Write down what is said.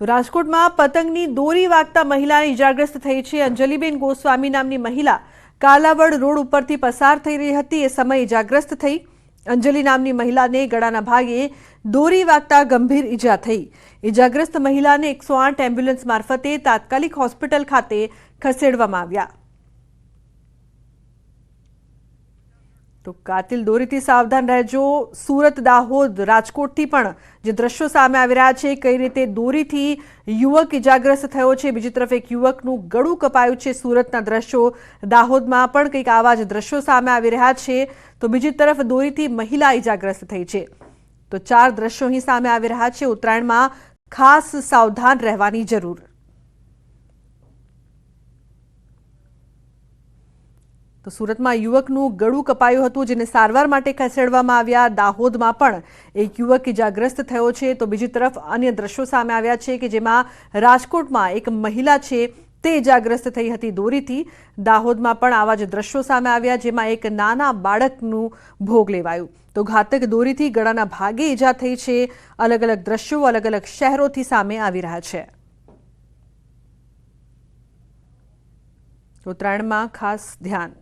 રાજકોટમાં પતંગની દોરી વાગતા મહિલાને ઇજાગ્રસ્ત થઈ છે। અંજલિબેન ગોસ્વામી નામની મહિલા કાલાવડ રોડ ઉપરથી પસાર થઈ રહી હતી। એ સમયે ઇજાગ્રસ્ત થઈ। અંજલિ નામની મહિલાને ગળાના ભાગે દોરી વાગતા ગંભીર ઇજા થઈ। ઇજાગ્રસ્ત મહિલાને 108 એમ્બ્યુલન્સ મારફતે તાત્કાલિક હોસ્પિટલ ખાતે ખસેડવામાં આવ્યા। તો કાતિલ દોરીથી સાવધાન રહેજો। સુરત, દાહોદ, રાજકોટથી પણ જે દ્રશ્યો સામે આવી રહ્યા છે, કઈ રીતે દોરીથી યુવક ઇજાગ્રસ્ત થયો છે, બીજી તરફ એક યુવકનું ગળું કપાયું છે। સુરતના દ્રશ્યો, દાહોદમાં પણ કંઈક આવા જ દ્રશ્યો સામે આવી રહ્યા છે, તો બીજી તરફ દોરીથી મહિલા ઇજાગ્રસ્ત થઈ છે। તો 4 દ્રશ્યો અહીં સામે આવી રહ્યા છે। ઉત્તરાયણમાં ખાસ સાવધાન રહેવાની જરૂર। તો સુરતમાં યુવકનું ગળું કપાયું હતું, જેને સારવાર માટે ખસેડવામાં આવ્યા। દાહોદમાં પણ એક યુવક ઇજાગ્રસ્ત થયો છે। તો બીજી તરફ અન્ય દ્રશ્યો સામે આવ્યા છે કે જેમાં રાજકોટમાં એક મહિલા છે તે ઇજાગ્રસ્ત થઈ હતી દોરીથી। દાહોદમાં પણ આવા જ દ્રશ્યો સામે આવ્યા, જેમાં એક નાના બાળકનું ભોગ લેવાયું। તો ઘાતક દોરીથી ગળાના ભાગે ઇજા થઈ છે। અલગ અલગ દ્રશ્યો અલગ અલગ શહેરોથી સામે આવી રહ્યા છે। ઉત્તરાયણમાં ખાસ ધ્યાન।